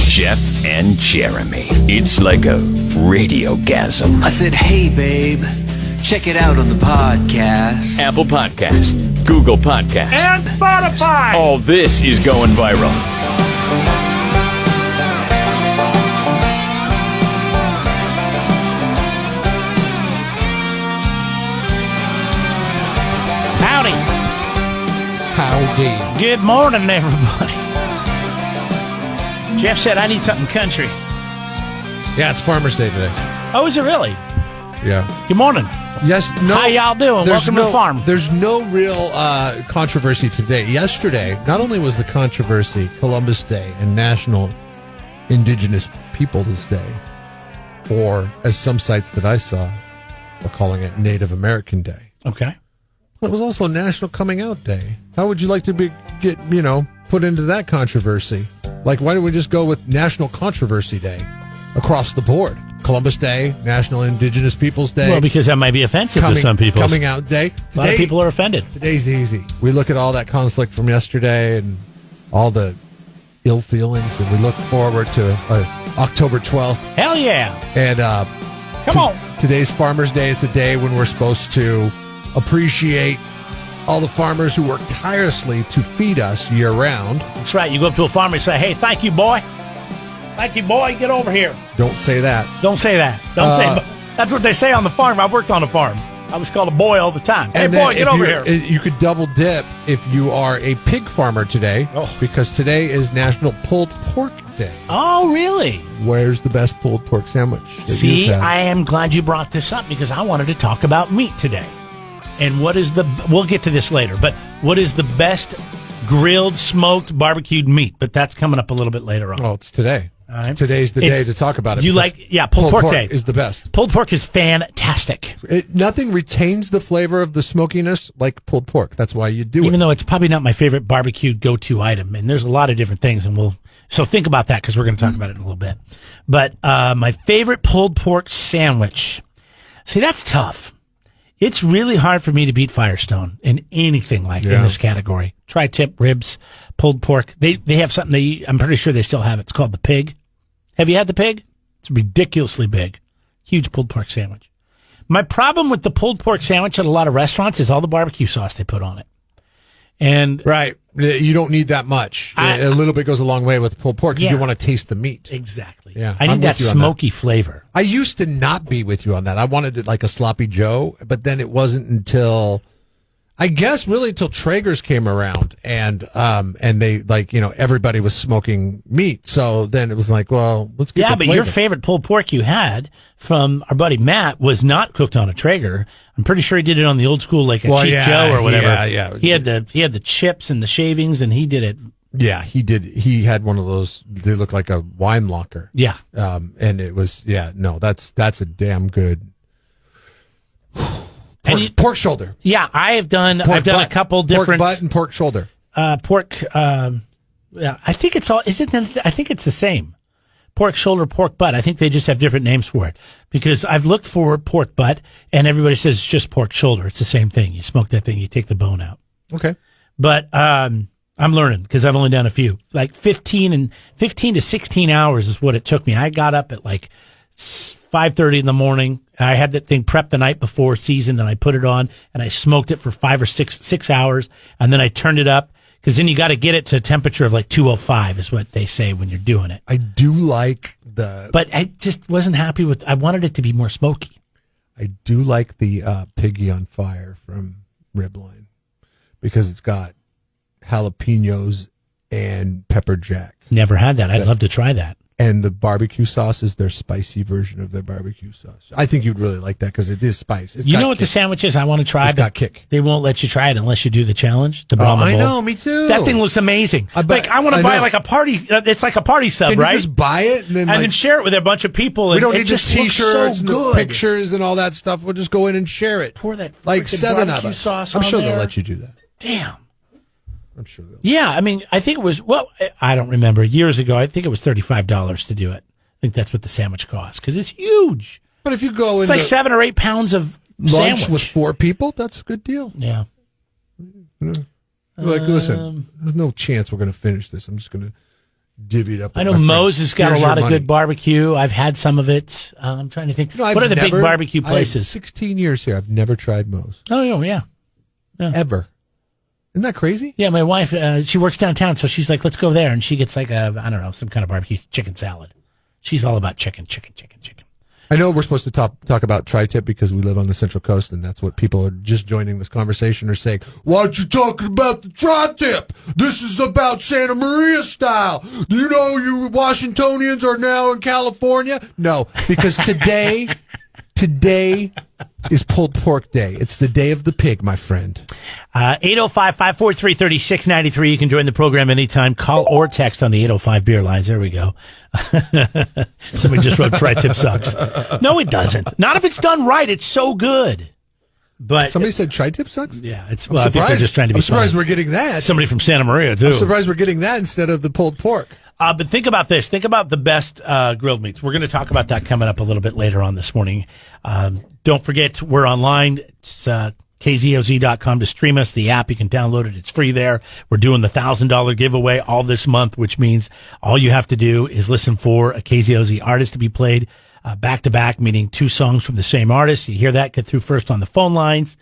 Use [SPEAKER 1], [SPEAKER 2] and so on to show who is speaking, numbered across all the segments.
[SPEAKER 1] Jeff and Jeremy. It's like a radiogasm.
[SPEAKER 2] I said, hey, babe, check it out on the podcast.
[SPEAKER 1] Apple Podcast, Google Podcast,
[SPEAKER 3] And Spotify.
[SPEAKER 1] all this is going viral.
[SPEAKER 3] Howdy.
[SPEAKER 4] Howdy.
[SPEAKER 3] Good morning, everybody. Jeff said I need something country.
[SPEAKER 4] Yeah, it's Farmer's Day today.
[SPEAKER 3] Oh, is it really?
[SPEAKER 4] Yeah.
[SPEAKER 3] Good morning.
[SPEAKER 4] Yes. No.
[SPEAKER 3] How y'all doing? Welcome to the farm.
[SPEAKER 4] There's no real controversy today. Yesterday, not only was the controversy Columbus Day and National Indigenous Peoples Day, or as some sites that I saw were calling it Native American Day.
[SPEAKER 3] Okay.
[SPEAKER 4] It was also National Coming Out Day. How would you like to get put into that controversy? Like, why don't we just go with National Controversy Day across the board? Columbus Day, National Indigenous Peoples Day.
[SPEAKER 3] Well, because that might be offensive to some people.
[SPEAKER 4] Coming Out Day.
[SPEAKER 3] A lot of people are offended.
[SPEAKER 4] Today's easy. We look at all that conflict from yesterday and all the ill feelings, and we look forward to October 12th.
[SPEAKER 3] Hell yeah.
[SPEAKER 4] And
[SPEAKER 3] Come on.
[SPEAKER 4] Today's Farmer's Day. It's a day when we're supposed to appreciate all the farmers who work tirelessly to feed us year round.
[SPEAKER 3] That's right. You go up to a farmer and say, hey, thank you, boy. Thank you, boy. Get over here.
[SPEAKER 4] Don't say that.
[SPEAKER 3] Don't say that. Don't say that's what they say on the farm. I worked on a farm. I was called a boy all the time. Hey,
[SPEAKER 4] And
[SPEAKER 3] boy,
[SPEAKER 4] then
[SPEAKER 3] get
[SPEAKER 4] if
[SPEAKER 3] over
[SPEAKER 4] you're-
[SPEAKER 3] here.
[SPEAKER 4] You could double dip if you are a pig farmer today, because today is National Pulled Pork Day.
[SPEAKER 3] Oh, really?
[SPEAKER 4] Where's the best pulled pork sandwich? that
[SPEAKER 3] See,
[SPEAKER 4] you've had?
[SPEAKER 3] I am glad you brought this up because I wanted to talk about meat today. And we'll get to this later, but what is the best grilled, smoked, barbecued meat? But that's coming up a little bit later on.
[SPEAKER 4] Oh, it's today.
[SPEAKER 3] All right.
[SPEAKER 4] Today's the day to talk about it.
[SPEAKER 3] You
[SPEAKER 4] because
[SPEAKER 3] pulled pork day
[SPEAKER 4] is the best.
[SPEAKER 3] Pulled pork is fantastic.
[SPEAKER 4] Nothing retains the flavor of the smokiness like pulled pork. That's why you do it.
[SPEAKER 3] Even though it's probably not my favorite barbecue go-to item, and there's a lot of different things, so think about that because we're going to talk about it in a little bit. But my favorite pulled pork sandwich, see, that's tough. It's really hard for me to beat Firestone in anything in this category. Tri-tip, ribs, pulled pork. They have something I'm pretty sure they still have it. It's called the pig. Have you had the pig? It's ridiculously big. Huge pulled pork sandwich. My problem with the pulled pork sandwich at a lot of restaurants is all the barbecue sauce they put on it. And
[SPEAKER 4] right. You don't need that much. A little bit goes a long way with pulled pork because you want to taste the meat.
[SPEAKER 3] Exactly.
[SPEAKER 4] Yeah,
[SPEAKER 3] I need
[SPEAKER 4] I'm
[SPEAKER 3] that
[SPEAKER 4] with you on
[SPEAKER 3] smoky flavor.
[SPEAKER 4] I used to not be with you on that. I wanted it like a sloppy Joe, but then it wasn't until, I guess, really until Traeger's came around and they everybody was smoking meat. So then it was like, well, let's get the
[SPEAKER 3] but
[SPEAKER 4] flavor.
[SPEAKER 3] your favorite pulled pork you had from our buddy Matt was not cooked on a Traeger. I'm pretty sure he did it on the old school, like a Cheap Joe or whatever.
[SPEAKER 4] Yeah.
[SPEAKER 3] He had the chips and the shavings, and he did it.
[SPEAKER 4] Yeah, he did. He had one of those. They look like a wine locker.
[SPEAKER 3] Yeah.
[SPEAKER 4] And it was that's a damn good pork shoulder.
[SPEAKER 3] Yeah, I've done
[SPEAKER 4] Pork
[SPEAKER 3] a
[SPEAKER 4] butt.
[SPEAKER 3] couple different
[SPEAKER 4] pork butt and pork shoulder.
[SPEAKER 3] pork. Yeah, I think it's all. Is it? I think it's the same. Pork shoulder, pork butt. I think they just have different names for it because I've looked for pork butt and everybody says it's just pork shoulder. It's the same thing. You smoke that thing, you take the bone out.
[SPEAKER 4] Okay.
[SPEAKER 3] But I'm learning because I've only done a few. Like 15 to 16 hours is what it took me. I got up at like 5:30 in the morning. I had that thing prepped the night before, seasoned, and I put it on and I smoked it for 5 or 6 hours, and then I turned it up. Because then you got to get it to a temperature of like 205 is what they say when you're doing it.
[SPEAKER 4] I do like
[SPEAKER 3] But I just wasn't happy with. I wanted it to be more smoky.
[SPEAKER 4] I do like the Piggy on Fire from Ribline because it's got jalapenos and pepper jack.
[SPEAKER 3] Never had that. I'd love to try that.
[SPEAKER 4] And the barbecue sauce is their spicy version of their barbecue sauce. I think you'd really like that because it is spice.
[SPEAKER 3] You know what the sandwich is I want to try?
[SPEAKER 4] It's got kick.
[SPEAKER 3] They won't let you try it unless you do the challenge. The Brahma
[SPEAKER 4] I
[SPEAKER 3] Bowl.
[SPEAKER 4] know, me too.
[SPEAKER 3] That thing looks amazing. I want to buy like a party. It's like a party sub,
[SPEAKER 4] Can
[SPEAKER 3] right?
[SPEAKER 4] you just buy it and
[SPEAKER 3] then share it with a bunch of people.
[SPEAKER 4] We don't
[SPEAKER 3] it
[SPEAKER 4] need the
[SPEAKER 3] just looks
[SPEAKER 4] T-shirts
[SPEAKER 3] so
[SPEAKER 4] and
[SPEAKER 3] good.
[SPEAKER 4] the pictures and all that stuff. We'll just go in and share it.
[SPEAKER 3] Pour that
[SPEAKER 4] like
[SPEAKER 3] frickin'
[SPEAKER 4] 7 of
[SPEAKER 3] barbecue
[SPEAKER 4] us.
[SPEAKER 3] sauce
[SPEAKER 4] I'm
[SPEAKER 3] on
[SPEAKER 4] sure
[SPEAKER 3] there.
[SPEAKER 4] they'll let you do that.
[SPEAKER 3] Damn.
[SPEAKER 4] I'm sure they'll.
[SPEAKER 3] Yeah, I mean, I think it was, I don't remember. Years ago, I think it was $35 to do it. I think that's what the sandwich costs because it's huge.
[SPEAKER 4] But if you go
[SPEAKER 3] It's
[SPEAKER 4] into
[SPEAKER 3] like 7 or 8 pounds of
[SPEAKER 4] lunch
[SPEAKER 3] sandwich.
[SPEAKER 4] with 4 people, that's a good deal.
[SPEAKER 3] Yeah.
[SPEAKER 4] Like, listen, there's no chance we're going to finish this. I'm just going to divvied up.
[SPEAKER 3] I
[SPEAKER 4] with
[SPEAKER 3] know
[SPEAKER 4] my
[SPEAKER 3] Moe's
[SPEAKER 4] friends.
[SPEAKER 3] has got
[SPEAKER 4] Here's
[SPEAKER 3] a
[SPEAKER 4] your
[SPEAKER 3] lot of
[SPEAKER 4] money.
[SPEAKER 3] good barbecue. I've had some of it. I'm trying to think.
[SPEAKER 4] You know,
[SPEAKER 3] What are the big
[SPEAKER 4] never-
[SPEAKER 3] barbecue
[SPEAKER 4] I have
[SPEAKER 3] places?
[SPEAKER 4] 16 years here. I've never tried Moe's
[SPEAKER 3] Oh, yeah.
[SPEAKER 4] ever. Isn't that crazy?
[SPEAKER 3] Yeah, my wife, she works downtown, so she's like, let's go there. And she gets like I don't know, some kind of barbecue chicken salad. She's all about chicken.
[SPEAKER 4] I know we're supposed to talk about tri-tip because we live on the Central Coast, and that's what people are just joining this conversation are saying. Why aren't you talking about the tri-tip? This is about Santa Maria style. Do you know you Washingtonians are now in California? No, because today is pulled pork day. It's the day of the pig, my friend.
[SPEAKER 3] 805-543-3693. You can join the program anytime. Call or text on the 805 beer lines. There we go. Somebody just wrote tri-tip sucks. No, it doesn't. Not if it's done right. It's so good. But
[SPEAKER 4] Somebody said tri-tip sucks?
[SPEAKER 3] yeah, it's
[SPEAKER 4] I'm
[SPEAKER 3] well, I think they're just trying to be
[SPEAKER 4] I'm surprised
[SPEAKER 3] funny.
[SPEAKER 4] we're getting that.
[SPEAKER 3] Somebody from Santa Maria too.
[SPEAKER 4] I'm surprised we're getting that instead of the pulled pork.
[SPEAKER 3] But think about this. Think about the best grilled meats. We're going to talk about that coming up a little bit later on this morning. Don't forget, we're online. It's kzoz.com to stream us. The app, you can download it. It's free there. We're doing the $1,000 giveaway all this month, which means all you have to do is listen for a KZOZ artist to be played back to back, meaning 2 songs from the same artist. You hear that, get through first on the phone lines,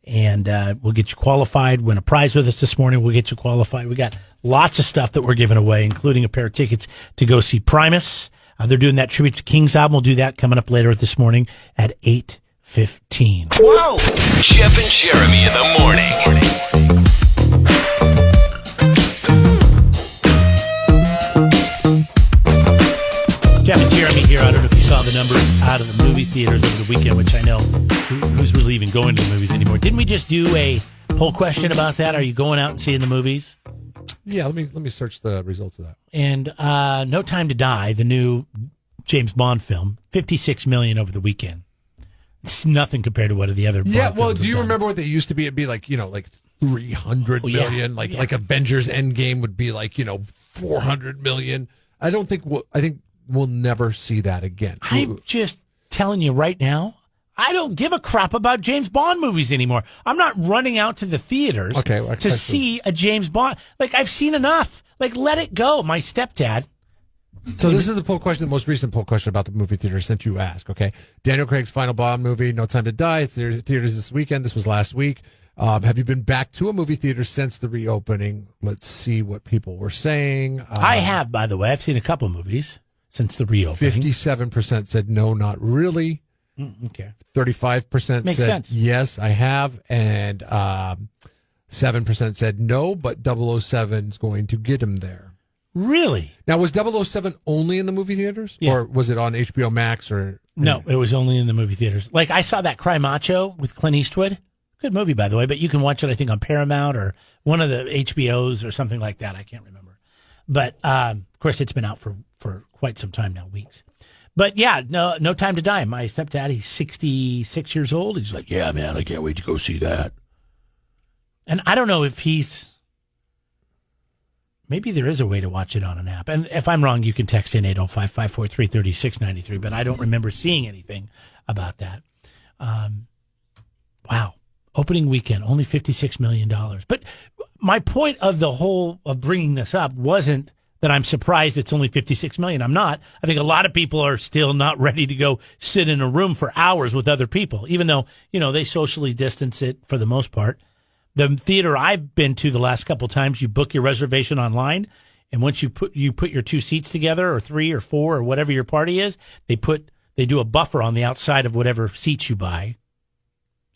[SPEAKER 3] and we'll get you qualified. Win a prize with us this morning. We'll get you qualified. We got lots of stuff that we're giving away, including a pair of tickets to go see Primus. They're doing that tribute to King's album. We'll do that coming up later this morning at 8:15.
[SPEAKER 1] Whoa! Jeff and Jeremy in the morning.
[SPEAKER 3] Jeff and Jeremy here. I don't know if you saw the numbers out of the movie theaters over the weekend, which I know who's really even going to the movies anymore. Didn't we just do a poll question about that? Are you going out and seeing the movies?
[SPEAKER 4] Yeah, let me search the results of that.
[SPEAKER 3] And No Time to Die, the new James Bond film, 56 million over the weekend. It's nothing compared to what the other Bond
[SPEAKER 4] Yeah, well,
[SPEAKER 3] films
[SPEAKER 4] do you
[SPEAKER 3] have done.
[SPEAKER 4] remember what they used to be? It'd be like, like 300
[SPEAKER 3] Oh, yeah.
[SPEAKER 4] million. Like Avengers Endgame would be like, 400 million. I think we'll never see that again.
[SPEAKER 3] I'm just telling you right now, I don't give a crap about James Bond movies anymore. I'm not running out to the theaters to see a James Bond. Like, I've seen enough. Like, let it go. My stepdad.
[SPEAKER 4] So this is the poll question, the most recent poll question about the movie theater since you asked, okay? Daniel Craig's final Bond movie, No Time to Die. It's theaters this weekend. This was last week. Have you been back to a movie theater since the reopening? Let's see what people were saying.
[SPEAKER 3] I have, by the way. I've seen a couple movies since the reopening.
[SPEAKER 4] 57% said no, not really.
[SPEAKER 3] Okay.
[SPEAKER 4] 35%
[SPEAKER 3] Makes
[SPEAKER 4] said
[SPEAKER 3] sense.
[SPEAKER 4] yes, I have, and 7% said no, but 007 is going to get him there.
[SPEAKER 3] Really?
[SPEAKER 4] Now, was 007 only in the movie theaters,
[SPEAKER 3] Yeah.
[SPEAKER 4] or was it on HBO Max? Or
[SPEAKER 3] No, it was only in the movie theaters. Like, I saw that Cry Macho with Clint Eastwood. Good movie, by the way, but you can watch it, I think, on Paramount or one of the HBOs or something like that. I can't remember. But, of course, it's been out for quite some time now, weeks. But, yeah, no Time to Die. My stepdad, he's 66 years old. He's like, yeah, man, I can't wait to go see that. And I don't know if maybe there is a way to watch it on an app. And if I'm wrong, you can text in 805-543-3693, but I don't remember seeing anything about that. Wow. Opening weekend, only $56 million. But my point of bringing this up wasn't that I'm surprised it's only $56 million. I'm not. I think a lot of people are still not ready to go sit in a room for hours with other people, even though, they socially distance it for the most part. The theater I've been to the last couple of times, you book your reservation online, and once you put your 2 seats together, or 3 or 4 or whatever your party is, they do a buffer on the outside of whatever seats you buy.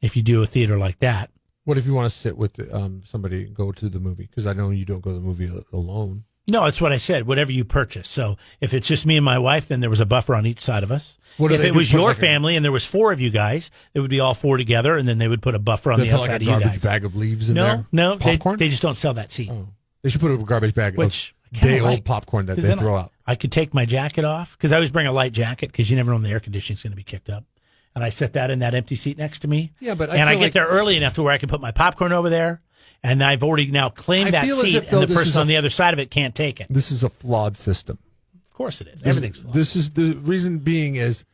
[SPEAKER 3] If you do a theater like that,
[SPEAKER 4] what if you want to sit with somebody and go to the movie? Because I know you don't go to the movie alone.
[SPEAKER 3] no, that's what I said. Whatever you purchase. So if it's just me and my wife, then there was a buffer on each side of us. If it was your family and there was 4 of you guys, it would be all 4 together, and then they would put a buffer on the outside
[SPEAKER 4] like
[SPEAKER 3] of
[SPEAKER 4] a
[SPEAKER 3] you
[SPEAKER 4] garbage
[SPEAKER 3] guys.
[SPEAKER 4] bag of leaves in there.
[SPEAKER 3] No,
[SPEAKER 4] Popcorn?
[SPEAKER 3] they just don't sell that seat.
[SPEAKER 4] Oh. They should put a garbage bag
[SPEAKER 3] Which
[SPEAKER 4] of
[SPEAKER 3] I kinda
[SPEAKER 4] day-old
[SPEAKER 3] like,
[SPEAKER 4] popcorn that
[SPEAKER 3] 'cause
[SPEAKER 4] they
[SPEAKER 3] then
[SPEAKER 4] throw out.
[SPEAKER 3] I could take my jacket off, because I always bring a light jacket, because you never know when the air conditioning's going to be kicked up. And I set that in that empty seat next to me.
[SPEAKER 4] Yeah, but
[SPEAKER 3] I
[SPEAKER 4] feel
[SPEAKER 3] get there early enough to where I can put my popcorn over there, and I've already now claimed that
[SPEAKER 4] feel as
[SPEAKER 3] seat,
[SPEAKER 4] if, though,
[SPEAKER 3] and the
[SPEAKER 4] this is
[SPEAKER 3] person
[SPEAKER 4] a-
[SPEAKER 3] on the other side of it can't take it.
[SPEAKER 4] This is a flawed system.
[SPEAKER 3] Of course it is. Everything's flawed.
[SPEAKER 4] This is the reason being is,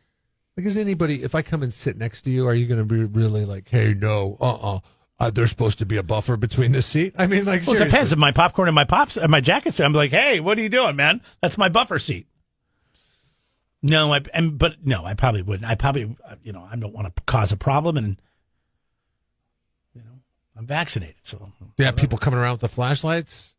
[SPEAKER 4] like, is anybody, if I come and sit next to you, are you going to be really like, hey, no, There's supposed to be a buffer between the seat. I mean, like,
[SPEAKER 3] Well, it
[SPEAKER 4] seriously.
[SPEAKER 3] depends. If my popcorn and my jacket, I'm like, hey, what are you doing, man? That's my buffer seat. No, I probably wouldn't. I probably, I don't want to cause a problem, and I'm vaccinated, so
[SPEAKER 4] Yeah, people coming around with the flashlights.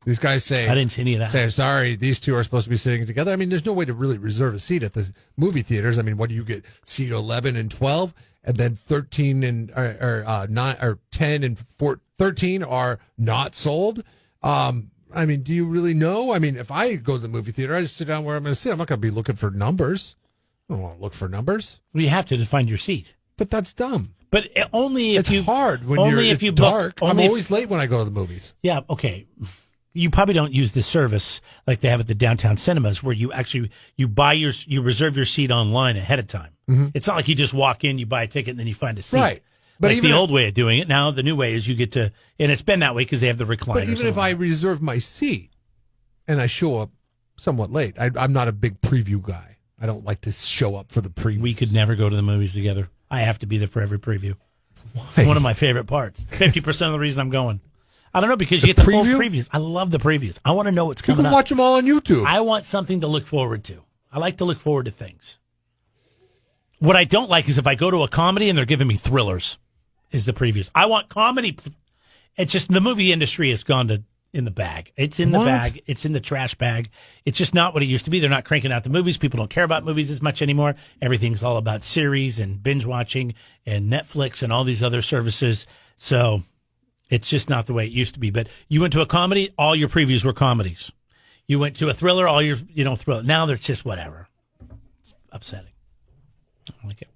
[SPEAKER 4] These guys say,
[SPEAKER 3] I didn't see any of that.
[SPEAKER 4] Say, sorry, these two are supposed to be sitting together. I mean, there's no way to really reserve a seat at the movie theaters. I mean, what do you get? Seat 11 and 12, and then 13 and or 9 or 10 and 13 are not sold. I mean, do you really know? I mean, if I go to the movie theater, I just sit down where I'm going to sit. I'm not going to be looking for numbers. I don't want to look for numbers.
[SPEAKER 3] Well, you have to find your seat.
[SPEAKER 4] But that's dumb.
[SPEAKER 3] But only if
[SPEAKER 4] It's hard when it's
[SPEAKER 3] you
[SPEAKER 4] dark.
[SPEAKER 3] book,
[SPEAKER 4] I'm
[SPEAKER 3] only if-
[SPEAKER 4] always late when I go to the movies.
[SPEAKER 3] Yeah, okay. You probably don't use the service like they have at the downtown cinemas, where you reserve your seat online ahead of time. It's not like you just walk in, you buy a ticket, and then you find a seat.
[SPEAKER 4] Right. But
[SPEAKER 3] Like
[SPEAKER 4] even
[SPEAKER 3] the
[SPEAKER 4] if-
[SPEAKER 3] old way of doing it. Now the new way is you get to, and it's been that way because they have the recliners.
[SPEAKER 4] But even if I reserve my seat and I show up somewhat late, I'm not a big preview guy. I don't like to show up for the preview.
[SPEAKER 3] we could never go to the movies together. I have to be there for every preview.
[SPEAKER 4] Why?
[SPEAKER 3] It's one of my favorite parts. 50% of the reason I'm going. I don't know, because you get the full
[SPEAKER 4] preview?
[SPEAKER 3] previews. I love the previews. I want to know what's
[SPEAKER 4] You
[SPEAKER 3] coming
[SPEAKER 4] can
[SPEAKER 3] up.
[SPEAKER 4] watch them all on YouTube.
[SPEAKER 3] I want something to look forward to. I like to look forward to things. What I don't like is if I go to a comedy and they're giving me thrillers, is the previews. I want comedy. It's just the movie industry has gone in the bag. It's in the
[SPEAKER 4] What?
[SPEAKER 3] bag. It's in the trash bag. It's just not what it used to be. They're not cranking out the movies. People don't care about movies as much anymore. Everything's all about series and binge watching and Netflix and all these other services. So it's just not the way it used to be. But you went to a comedy, all your previews were comedies. You went to a thriller, all your, thriller. Now they're just whatever. It's upsetting. I don't like it.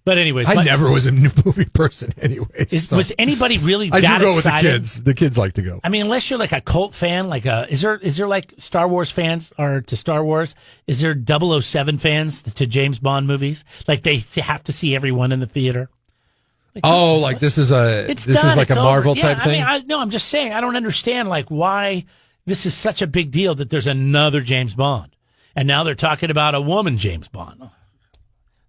[SPEAKER 3] But anyways,
[SPEAKER 4] I never was a new movie person anyways.
[SPEAKER 3] was anybody really
[SPEAKER 4] I
[SPEAKER 3] that
[SPEAKER 4] do go
[SPEAKER 3] excited?
[SPEAKER 4] with the kids. The kids like to go.
[SPEAKER 3] I mean, unless you're like a cult fan, is there like Star Wars fans are to Star Wars? Is there 007 fans to James Bond movies? Like they have to see everyone in the theater?
[SPEAKER 4] Like this is
[SPEAKER 3] It's
[SPEAKER 4] this
[SPEAKER 3] done.
[SPEAKER 4] is like
[SPEAKER 3] It's
[SPEAKER 4] a Marvel
[SPEAKER 3] over.
[SPEAKER 4] type thing.
[SPEAKER 3] I'm just saying, I don't understand like why this is such a big deal that there's another James Bond. And now they're talking about a woman James Bond.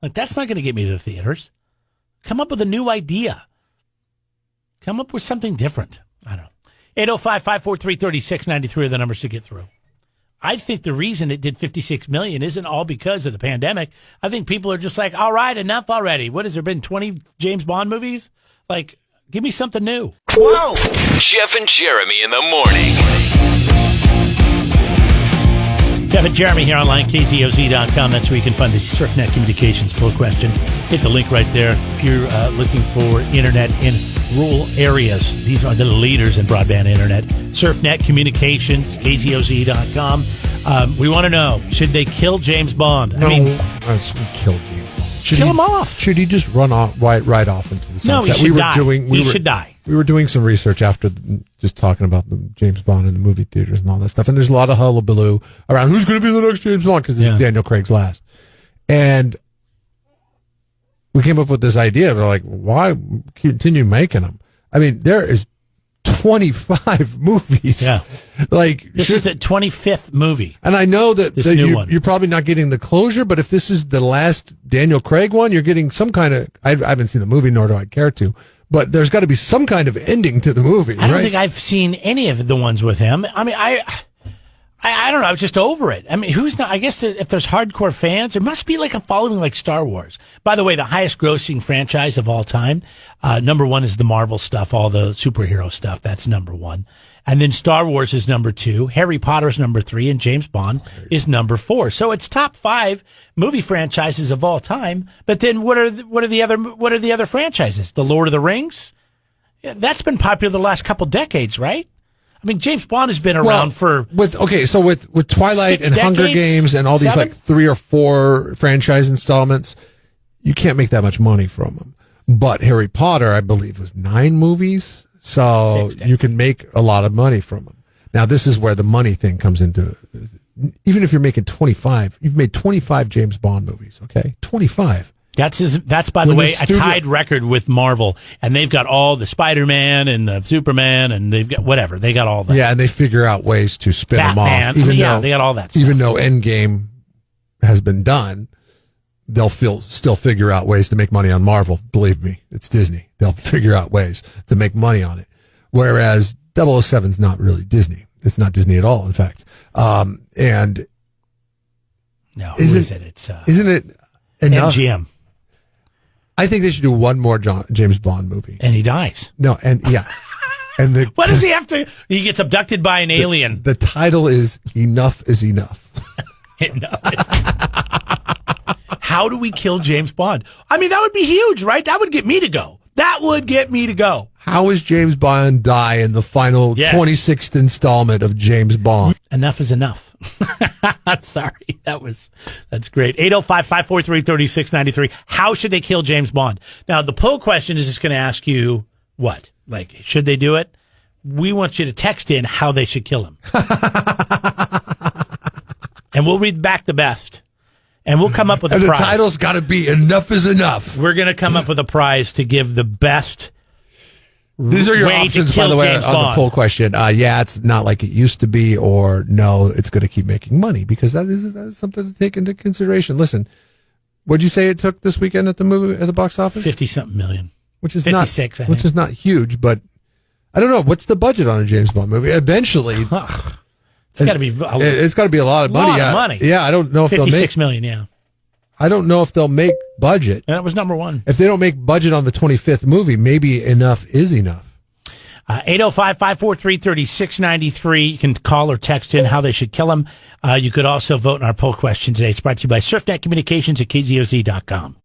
[SPEAKER 3] Like, that's not going to get me to the theaters. Come up with a new idea. Come up with something different. I don't know. 805-543-3693 are the numbers to get through. I think the reason it did 56 million isn't all because of the pandemic. I think people are just like, all right, enough already. What has there been, 20 James Bond movies? Like, give me something new.
[SPEAKER 1] Wow. Jeff and Jeremy in the morning.
[SPEAKER 3] Jeff and Jeremy here online, KZOZ.com. That's where you can find the SurfNet Communications poll question. Hit the link right there if you're looking for internet in rural areas. These are the leaders in broadband internet. SurfNet Communications, KZOZ.com. We want to know, should they kill James Bond?
[SPEAKER 4] No,
[SPEAKER 3] I mean,
[SPEAKER 4] I should kill James Bond. Should
[SPEAKER 3] kill
[SPEAKER 4] he-
[SPEAKER 3] him off.
[SPEAKER 4] Should he just run off right off into the
[SPEAKER 3] No, he
[SPEAKER 4] sunset?
[SPEAKER 3] should die. He should die.
[SPEAKER 4] We were doing some research after just talking about the James Bond in the movie theaters and all that stuff, and there's a lot of hullabaloo around who's going to be the next James Bond because this is Daniel Craig's last. And we came up with this idea. We're like, why continue making them? I mean, there is 25 movies.
[SPEAKER 3] Yeah.
[SPEAKER 4] Like
[SPEAKER 3] This is the 25th movie.
[SPEAKER 4] and I know that,
[SPEAKER 3] This new one.
[SPEAKER 4] you're probably not getting the closure, but if this is the last Daniel Craig one, you're getting some kind of. I haven't seen the movie, nor do I care to. But there's got to be some kind of ending to the movie,
[SPEAKER 3] I don't
[SPEAKER 4] right?
[SPEAKER 3] think I've seen any of the ones with him. I mean, I don't know. I was just over it. I mean, who's not? I guess if there's hardcore fans, there must be like a following like Star Wars. By the way, the highest grossing franchise of all time, number one is the Marvel stuff, all the superhero stuff. That's number one. And then Star Wars is number two. Harry Potter is number three, and James Bond is number four. So it's top 5 movie franchises of all time. But then what are the other franchises? The Lord of the Rings? Yeah, that's been popular the last couple decades, right? I mean, James Bond has been around for
[SPEAKER 4] with Twilight
[SPEAKER 3] 6
[SPEAKER 4] and Hunger
[SPEAKER 3] decades?
[SPEAKER 4] Games and all these
[SPEAKER 3] 7?
[SPEAKER 4] like 3 or 4 franchise installments. You can't make that much money from them. But Harry Potter, I believe, was 9 movies. So
[SPEAKER 3] 6
[SPEAKER 4] you can make a lot of money from them. Now, this is where the money thing comes into. Even if you're making 25, you've made 25 James Bond movies. Okay, 25.
[SPEAKER 3] That's by the
[SPEAKER 4] When
[SPEAKER 3] way,
[SPEAKER 4] the studio-
[SPEAKER 3] a tied record with Marvel, and they've got all the Spider-Man and the Superman, and they've got whatever. They got all that.
[SPEAKER 4] Yeah, and they figure out ways to spin them
[SPEAKER 3] Batman.
[SPEAKER 4] off.
[SPEAKER 3] I mean, yeah, they got all that stuff.
[SPEAKER 4] Even though Endgame has been done, they'll still figure out ways to make money on Marvel. Believe me, it's Disney. They'll figure out ways to make money on it. Whereas 007's not really Disney. It's not Disney at all, in fact. And
[SPEAKER 3] no, who is it? It's
[SPEAKER 4] isn't it enough?
[SPEAKER 3] MGM.
[SPEAKER 4] I think they should do one more James Bond movie.
[SPEAKER 3] And he dies.
[SPEAKER 4] No, and yeah. And
[SPEAKER 3] What does he have to? He gets abducted by an alien.
[SPEAKER 4] The title is Enough is Enough.
[SPEAKER 3] How do we kill James Bond? I mean, that would be huge, right? That would get me to go. That would get me to go.
[SPEAKER 4] How is James Bond die in the final 26th installment of James Bond?
[SPEAKER 3] Enough is enough. I'm sorry. That's great. 805-543-3693. How should they kill James Bond? Now, the poll question is just going to ask you what? Like, should they do it? We want you to text in how they should kill him. And we'll read back the best. And we'll come up with a prize.
[SPEAKER 4] The title's got to be Enough is Enough.
[SPEAKER 3] We're going to come up with a prize to give the best.
[SPEAKER 4] These are your options, by the way, on the poll question. Yeah, it's not like it used to be, or no, it's going to keep making money, because that is something to take into consideration. Listen, what'd you say it took this weekend at the box office?
[SPEAKER 3] 50-something million.
[SPEAKER 4] Which is
[SPEAKER 3] 56,
[SPEAKER 4] which is not huge, but I don't know. What's the budget on a James Bond movie? Eventually,
[SPEAKER 3] it's got to be.
[SPEAKER 4] It's got to be a lot of money.
[SPEAKER 3] Lot of money.
[SPEAKER 4] Yeah, I don't know if
[SPEAKER 3] 56 million. Yeah.
[SPEAKER 4] I don't know if they'll make budget.
[SPEAKER 3] And that was number one.
[SPEAKER 4] If they don't make budget on the 25th movie, maybe Enough is Enough.
[SPEAKER 3] 805-543-3693. You can call or text in how they should kill him. You could also vote in our poll question today. It's brought to you by SurfNet Communications at KZOZ.com.